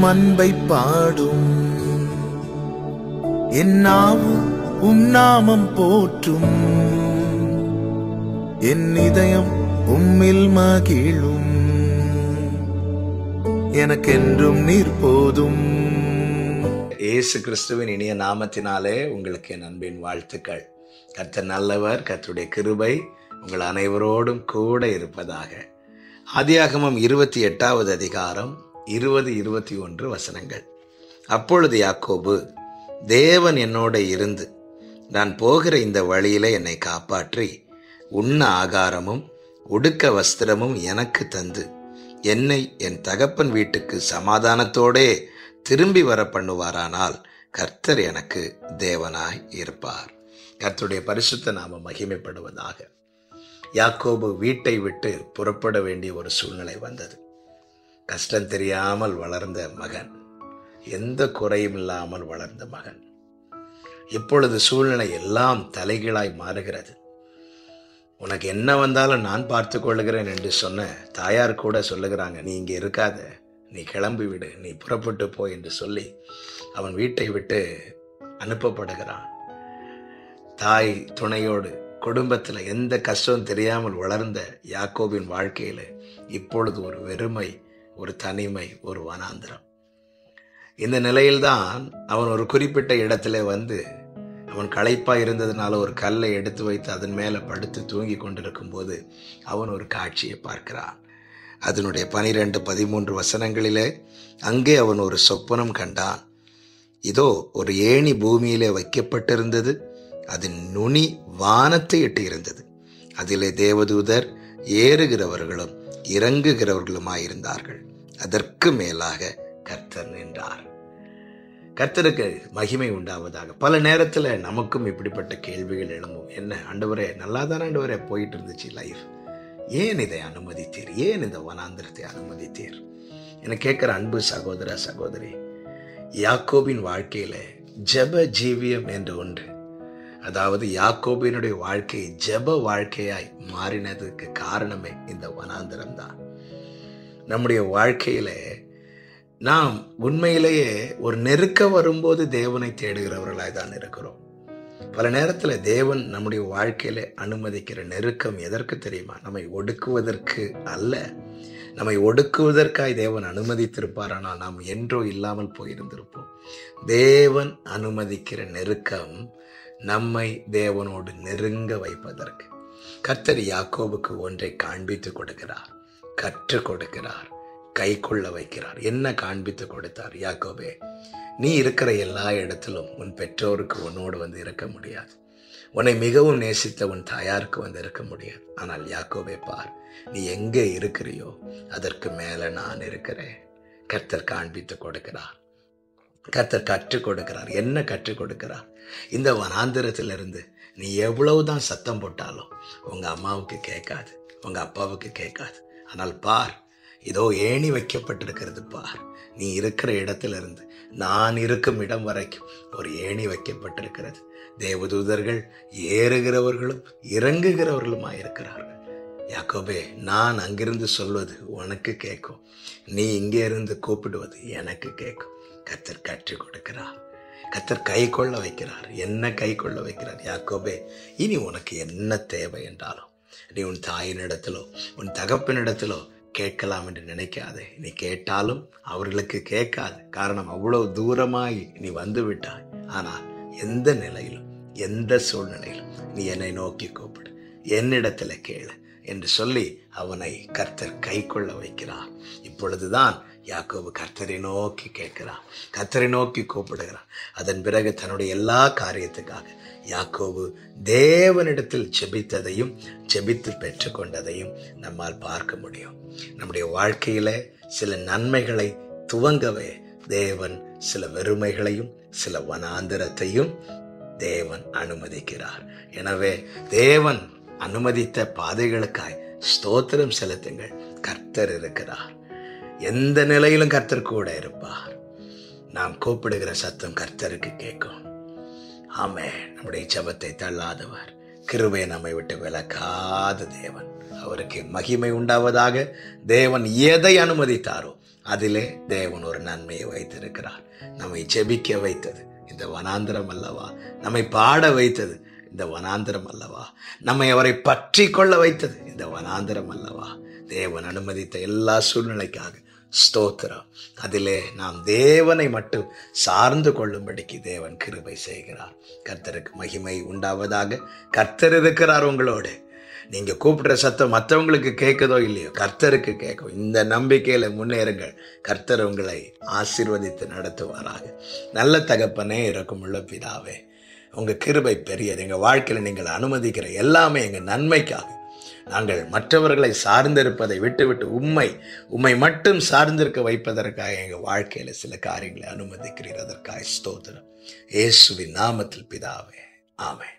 அன்பை பாடும். என் நாவும் நாமம் போற்றும். என் இதயம் உம்மில் மகிழும். எனக்கென்றும் நீர் போதும். இயேசு கிறிஸ்துவின் இனிய நாமத்தினாலே உங்களுக்கு என் அன்பின் வாழ்த்துக்கள். கர்த்தர் நல்லவர். கர்த்தருடைய கிருபை உங்கள் அனைவரோடும் கூட இருப்பதாக. ஆதியாகமம் 28வது அதிகாரம் 20-21 வசனங்கள். அப்பொழுது யாக்கோபு, தேவன் என்னோட இருந்து நான் போகிற இந்த வழியிலே என்னை காப்பாற்றி உண்ண ஆகாரமும் உடுக்க வஸ்திரமும் எனக்கு தந்து என்னை என் தகப்பன் வீட்டுக்கு சமாதானத்தோடே திரும்பி வர பண்ணுவாரானால் கர்த்தர் எனக்கு தேவனாய் இருப்பார். கர்த்தருடைய பரிசுத்த நாம மகிமைப்படுவதாக. யாக்கோபு வீட்டை விட்டு புறப்பட வேண்டிய ஒரு சூழ்நிலை வந்தது. கஷ்டம் தெரியாமல் வளர்ந்த மகன், எந்த குறையும் இல்லாமல் வளர்ந்த மகன். இப்பொழுது சூழ்நிலை எல்லாம் தலைகீழாய் மாறுகிறது. உனக்கு என்ன வந்தாலும் நான் பார்த்து கொள்ளுகிறேன் என்று சொன்ன தாயார் கூட சொல்லுகிறாங்க, நீ இங்கே இருக்காத, நீ கிளம்பி விடு, நீ புறப்பட்டு போ என்று சொல்லி அவன் வீட்டை விட்டு அனுப்பப்படுகிறான். தாய் துணையோடு குடும்பத்தில் எந்த கஷ்டம் தெரியாமல் வளர்ந்த யாக்கோபின் வாழ்க்கையில இப்பொழுது ஒரு வெறுமை, ஒரு தனிமை, ஒரு வனாந்திரம். இந்த நிலையில்தான் அவன் ஒரு குறிப்பிட்ட இடத்துல வந்து அவன் களைப்பாய் இருந்ததுனால ஒரு கல்லை எடுத்து வைத்து அதன் மேல படுத்து தூங்கி கொண்டிருக்கும் போது அவன் ஒரு காட்சியை பார்க்கிறான். அதனுடைய 12-13 வசனங்களிலே, அங்கே அவன் ஒரு சொப்பனம் கண்டான். இதோ ஒரு ஏணி பூமியிலே வைக்கப்பட்டிருந்தது, அதன் நுனி வானத்தை எட்டி இருந்தது. அதிலே தேவதூதர் ஏறுகிறவர்களும் இறங்குகிறவர்களுமாயிருந்தார்கள். அதற்கு மேலாக கர்த்தர் நின்றார். கர்த்தருக்கு மகிமை உண்டாவதாக. பல நேரத்தில் நமக்கும் இப்படிப்பட்ட கேள்விகள் எழும்பும். என்ன ஆண்டவரே, நல்லாதானே ஆண்டவரே போயிட்டு இருந்துச்சு லைஃப், ஏன் இதை அனுமதித்தீர்? ஏன் இந்த வனாந்திரத்தை அனுமதித்தீர்? என கேட்கிற அன்பு சகோதர சகோதரி, யாக்கோபின் வாழ்க்கையில ஜெப ஜீவியம் என்று ஒன்று, அதாவது யாக்கோபினுடைய வாழ்க்கை ஜெப வாழ்க்கையாய் மாறினதுக்கு காரணமே இந்த வனாந்திரம் தான். நம்முடைய வாழ்க்கையில நாம் உண்மையிலேயே ஒரு நெருக்க வரும்போது தேவனை தேடுகிறவர்களாய் தான் இருக்கிறோம். பல நேரத்தில் தேவன் நம்முடைய வாழ்க்கையில அனுமதிக்கிற நெருக்கம் எதற்கு தெரியுமா? நம்மை ஒடுக்குவதற்கு அல்ல. நம்மை ஒடுக்குவதற்காய் தேவன் அனுமதித்திருப்பார். ஆனால் நாம் என்றோ இல்லாமல் போயிருந்திருப்போம். தேவன் அனுமதிக்கிற நெருக்கம் நம்மை தேவனோடு நெருங்க வைப்பதற்கு. கர்த்தர் யாக்கோபுக்கு ஒன்றை காண்பித்து கொடுக்கிறார், கற்றுக் கொடுக்கிறார், கை கொள்ள வைக்கிறார். என்ன காண்பித்து கொடுத்தார்? யாக்கோபே, நீ இருக்கிற எல்லா இடத்திலும் உன் பெற்றோருக்கு உன்னோடு வந்து இருக்க முடியாது. உன்னை மிகவும் நேசித்த உன் தாயாருக்கு வந்து இருக்க முடியாது. ஆனால் யாக்கோபே பார், நீ எங்கே இருக்கிறியோ அதற்கு மேல நான் இருக்கிறேன். கர்த்தர் காண்பித்து கொடுக்கிறார், கர்த்தர் கற்றுக் கொடுக்கிறார். என்ன கற்றுக் கொடுக்கிறார்? இந்த வனாந்திரத்திலிருந்து நீ எவ்வளவுதான் சத்தம் போட்டாலும் உங்க அம்மாவுக்கு கேட்காது, உங்க அப்பாவுக்கு கேட்காது. ஆனால் பார், இதோ ஏணி வைக்கப்பட்டிருக்கிறது பார். நீ இருக்கிற இடத்திலிருந்து நான் இருக்கும் இடம் வரைக்கும் ஒரு ஏணி வைக்கப்பட்டிருக்கிறது. தேவதூதர்கள் ஏறுகிறவர்களும் இறங்குகிறவர்களுமாயிருக்கிறார்கள். யாக்கோபே, நான் அங்கிருந்து சொல்வது உனக்கு கேட்கும், நீ இங்கே இருந்து கூப்பிடுவது எனக்கு கேட்கும். கர்த்தர் கற்றுக் கொடுக்கிறார், கர்த்தர் கை கொள்ள வைக்கிறார். என்ன கை கொள்ள வைக்கிறார்? யாக்கோபே, இனி உனக்கு என்ன தேவை என்றாலும் நீ உன் தாயினிடத்திலோ உன் தகப்பனிடத்திலோ கேட்கலாம் என்று நினைக்காதே. நீ கேட்டாலும் அவர்களுக்கு கேட்காது. காரணம், அவ்வளவு தூரமாய் நீ வந்து விட்டாய். ஆனால் எந்த நிலையிலும் எந்த சூழ்நிலையிலும் நீ என்னை நோக்கி கூப்பிடு, என்னிடத்துல கேளு என்று சொல்லி அவனை கர்த்தர் கை கொள்ள வைக்கிறார். இப்பொழுதுதான் யாக்கோபு கர்த்தரை நோக்கி கேட்கிறான், கர்த்தரை நோக்கி கூப்பிடுகிறான். அதன் பிறகு தன்னுடைய எல்லா காரியத்துக்காக யாக்கோபு தேவனிடத்தில் ஜெபித்ததையும் ஜெபித்து பெற்றுக்கொண்டதையும் நம்மால் பார்க்க முடியும். நம்முடைய வாழ்க்கையில சில நன்மைகளை துவங்கவே தேவன் சில வெறுமைகளையும் சில வனாந்திரத்தையும் தேவன் அனுமதிக்கிறார். எனவே தேவன் அனுமதித்த பாதைகளுக்காய் ஸ்தோத்திரம் செலுத்துங்கள். கர்த்தர் இருக்கிறார். எந்த நிலையிலும் கர்த்தர் கூட இருப்பார். நாம் கூப்பிடுகிற சத்தம் கர்த்தருக்கு கேட்கும். ஆமென். நம்முடைய ஜெபத்தை தள்ளாதவர், கிருபை நம்மை விட்டு விலக்காத தேவன், அவருக்கு மகிமை உண்டாவதாக. தேவன் எதை அனுமதித்தாரோ அதிலே தேவன் ஒரு நன்மையை வைத்திருக்கிறார். நம்மை ஜெபிக்க வைத்தது இந்த வனாந்திரம் அல்லவா? நம்மை பாட வைத்தது இந்த வனாந்திரம் அல்லவா? நம்மை அவரை பற்றி கொள்ள வைத்தது இந்த வனாந்திரம் அல்லவா? தேவன் அனுமதித்த எல்லா சூழ்நிலைக்காக ஸ்தோத்திரம். அதிலே நாம் தேவனை மட்டும் சார்ந்து கொள்ளும்படிக்கு தேவன் கிருபை செய்கிறார். கர்த்தருக்கு மகிமை உண்டாவதாக. கர்த்தர் இருக்கிறார் உங்களோடு. நீங்க கூப்பிடுற சத்தம் மற்றவங்களுக்கு கேட்குதோ இல்லையோ, கர்த்தருக்கு கேட்கும். இந்த நம்பிக்கையில முன்னேறுங்கள். கர்த்தர் உங்களை ஆசீர்வதித்து நடத்துவாராக. நல்ல தகப்பனே, இரக்கமுள்ள பிதாவே, உங்க கிருபை பெரியது. எங்க வாழ்க்கையில நீங்கள் அனுமதிக்கிற எல்லாமே எங்க நன்மைக்காக. நாங்கள் மற்றவர்களை சார்ந்திருப்பதை விட்டுவிட்டு உம்மை மட்டும் சார்ந்திருக்க வைப்பதற்காக எங்கள் வாழ்க்கையில் சில காரியங்களை அனுமதிக்கிறீர். அதற்காக ஸ்தோத்திரம். இயேசுவின் நாமத்தில் பிதாவே, ஆமென்.